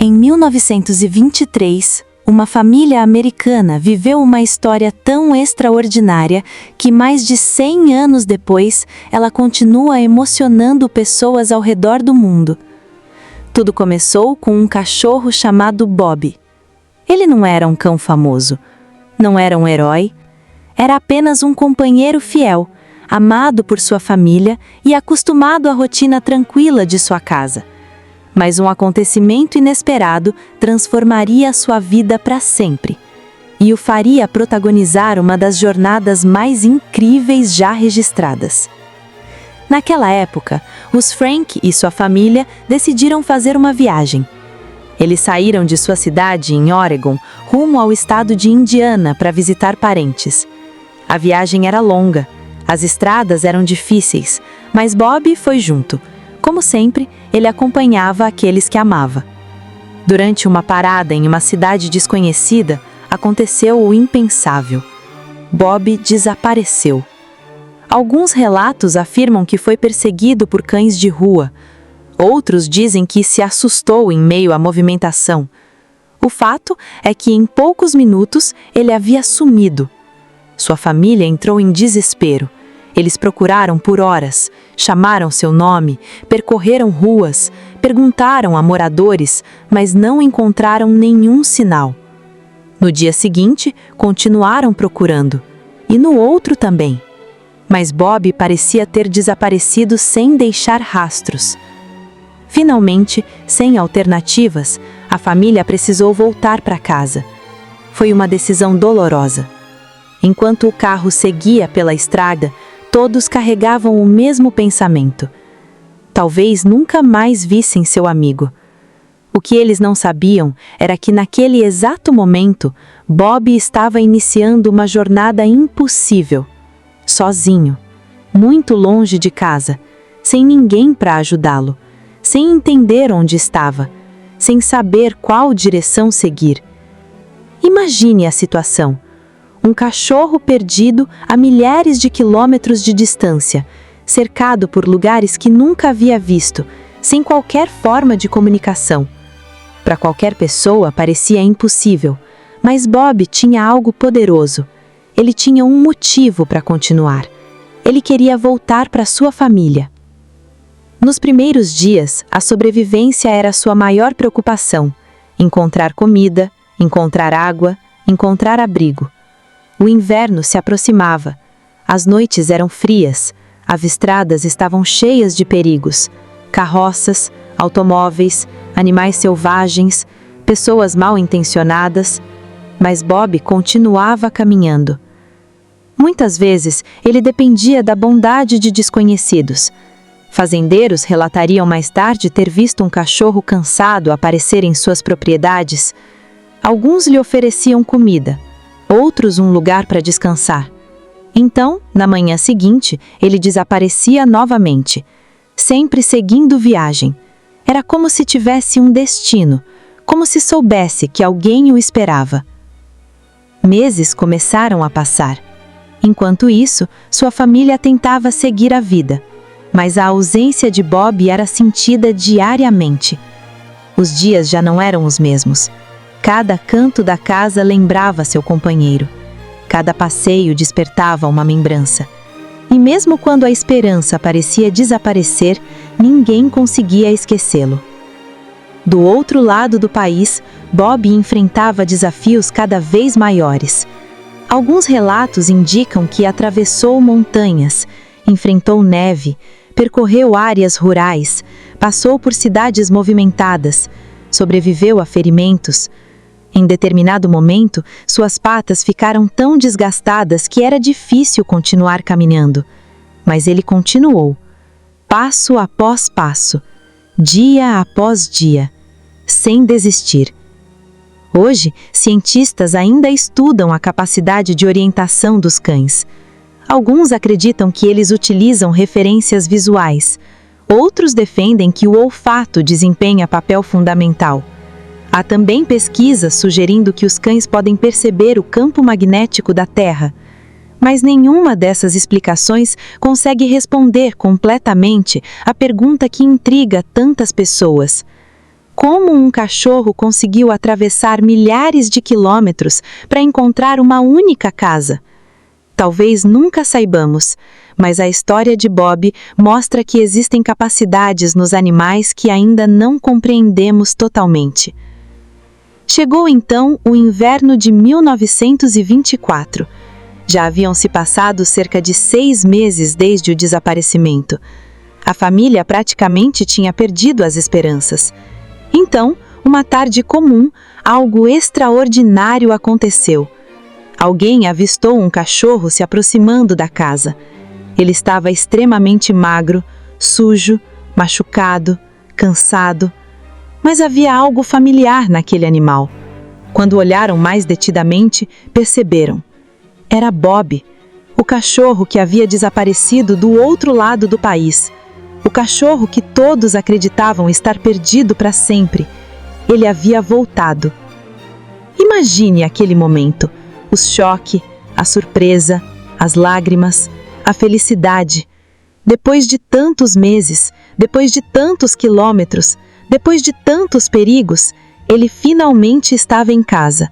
Em 1923, uma família americana viveu uma história tão extraordinária que mais de 100 anos depois, ela continua emocionando pessoas ao redor do mundo. Tudo começou com um cachorro chamado Bob. Ele não era um cão famoso, não era um herói, era apenas um companheiro fiel, amado por sua família e acostumado à rotina tranquila de sua casa. Mas um acontecimento inesperado transformaria sua vida para sempre e o faria protagonizar uma das jornadas mais incríveis já registradas. Naquela época, os Frank e sua família decidiram fazer uma viagem. Eles saíram de sua cidade em Oregon rumo ao estado de Indiana para visitar parentes. A viagem era longa, as estradas eram difíceis, mas Bob foi junto. Como sempre, ele acompanhava aqueles que amava. Durante uma parada em uma cidade desconhecida, aconteceu o impensável. Bob desapareceu. Alguns relatos afirmam que foi perseguido por cães de rua. Outros dizem que se assustou em meio à movimentação. O fato é que em poucos minutos ele havia sumido. Sua família entrou em desespero. Eles procuraram por horas, chamaram seu nome, percorreram ruas, perguntaram a moradores, mas não encontraram nenhum sinal. No dia seguinte, continuaram procurando, e no outro também. Mas Bob parecia ter desaparecido sem deixar rastros. Finalmente, sem alternativas, a família precisou voltar para casa. Foi uma decisão dolorosa. Enquanto o carro seguia pela estrada, todos carregavam o mesmo pensamento. Talvez nunca mais vissem seu amigo. O que eles não sabiam era que naquele exato momento, Bob estava iniciando uma jornada impossível. Sozinho, muito longe de casa, sem ninguém para ajudá-lo, sem entender onde estava, sem saber qual direção seguir. Imagine a situação. Um cachorro perdido a milhares de quilômetros de distância, cercado por lugares que nunca havia visto, sem qualquer forma de comunicação. Para qualquer pessoa parecia impossível, mas Bob tinha algo poderoso. Ele tinha um motivo para continuar. Ele queria voltar para sua família. Nos primeiros dias, a sobrevivência era sua maior preocupação. Encontrar comida, encontrar água, encontrar abrigo. O inverno se aproximava. As noites eram frias. As estradas estavam cheias de perigos. Carroças, automóveis, animais selvagens, pessoas mal intencionadas. Mas Bob continuava caminhando. Muitas vezes, ele dependia da bondade de desconhecidos. Fazendeiros relatariam mais tarde ter visto um cachorro cansado aparecer em suas propriedades. Alguns lhe ofereciam comida, outros um lugar para descansar. Então, na manhã seguinte, ele desaparecia novamente, sempre seguindo viagem. Era como se tivesse um destino, como se soubesse que alguém o esperava. Meses começaram a passar. Enquanto isso, sua família tentava seguir a vida, mas a ausência de Bob era sentida diariamente. Os dias já não eram os mesmos. Cada canto da casa lembrava seu companheiro. Cada passeio despertava uma lembrança. E mesmo quando a esperança parecia desaparecer, ninguém conseguia esquecê-lo. Do outro lado do país, Bob enfrentava desafios cada vez maiores. Alguns relatos indicam que atravessou montanhas, enfrentou neve, percorreu áreas rurais, passou por cidades movimentadas, sobreviveu a ferimentos. Em determinado momento, suas patas ficaram tão desgastadas que era difícil continuar caminhando. Mas ele continuou, passo após passo, dia após dia, sem desistir. Hoje, cientistas ainda estudam a capacidade de orientação dos cães. Alguns acreditam que eles utilizam referências visuais. Outros defendem que o olfato desempenha papel fundamental. Há também pesquisas sugerindo que os cães podem perceber o campo magnético da Terra. Mas nenhuma dessas explicações consegue responder completamente à pergunta que intriga tantas pessoas. como um cachorro conseguiu atravessar milhares de quilômetros para encontrar uma única casa. Talvez nunca saibamos, mas a história de Bob mostra que existem capacidades nos animais que ainda não compreendemos totalmente. Chegou então o inverno de 1924. Já haviam se passado cerca de 6 meses desde o desaparecimento. A família praticamente tinha perdido as esperanças. Então, uma tarde comum, algo extraordinário aconteceu. Alguém avistou um cachorro se aproximando da casa. Ele estava extremamente magro, sujo, machucado, cansado. Mas havia algo familiar naquele animal. Quando olharam mais detidamente, perceberam. Era Bob, o cachorro que havia desaparecido do outro lado do país. O cachorro que todos acreditavam estar perdido para sempre. Ele havia voltado. Imagine aquele momento. O choque, a surpresa, as lágrimas, a felicidade. Depois de tantos meses, depois de tantos quilômetros, depois de tantos perigos, ele finalmente estava em casa.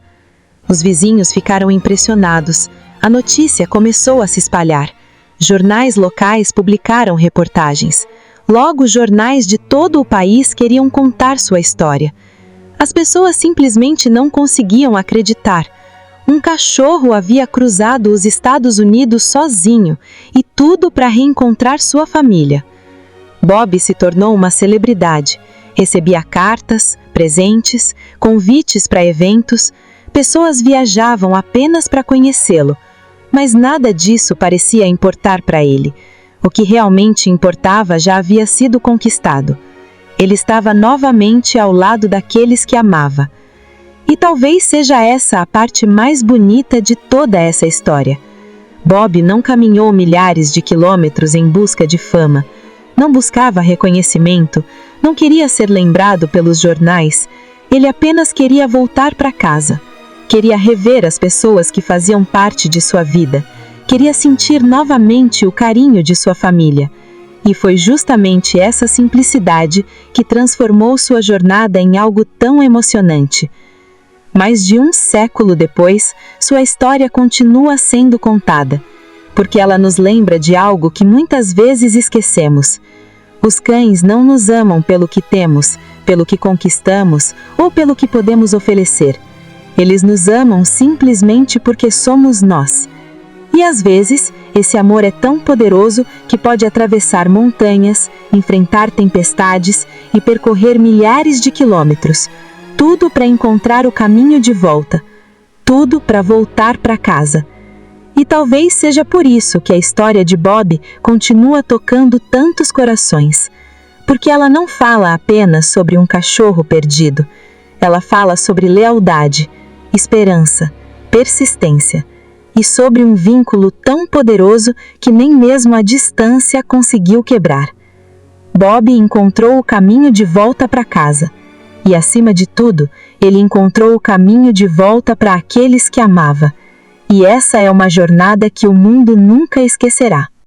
Os vizinhos ficaram impressionados. A notícia começou a se espalhar. Jornais locais publicaram reportagens. Logo, jornais de todo o país queriam contar sua história. As pessoas simplesmente não conseguiam acreditar. Um cachorro havia cruzado os Estados Unidos sozinho, e tudo para reencontrar sua família. Bob se tornou uma celebridade. Recebia cartas, presentes, convites para eventos. Pessoas viajavam apenas para conhecê-lo. Mas nada disso parecia importar para ele. O que realmente importava já havia sido conquistado. Ele estava novamente ao lado daqueles que amava. E talvez seja essa a parte mais bonita de toda essa história. Bob não caminhou milhares de quilômetros em busca de fama. Não buscava reconhecimento, não queria ser lembrado pelos jornais. Ele apenas queria voltar para casa. Queria rever as pessoas que faziam parte de sua vida. Queria sentir novamente o carinho de sua família. E foi justamente essa simplicidade que transformou sua jornada em algo tão emocionante. Mais de um século depois, sua história continua sendo contada, porque ela nos lembra de algo que muitas vezes esquecemos. Os cães não nos amam pelo que temos, pelo que conquistamos ou pelo que podemos oferecer. Eles nos amam simplesmente porque somos nós. E às vezes, esse amor é tão poderoso que pode atravessar montanhas, enfrentar tempestades e percorrer milhares de quilômetros. Tudo para encontrar o caminho de volta. Tudo para voltar para casa. E talvez seja por isso que a história de Bob continua tocando tantos corações. Porque ela não fala apenas sobre um cachorro perdido. Ela fala sobre lealdade, esperança, persistência. E sobre um vínculo tão poderoso que nem mesmo a distância conseguiu quebrar. Bob encontrou o caminho de volta para casa. E, acima de tudo, ele encontrou o caminho de volta para aqueles que amava. E essa é uma jornada que o mundo nunca esquecerá.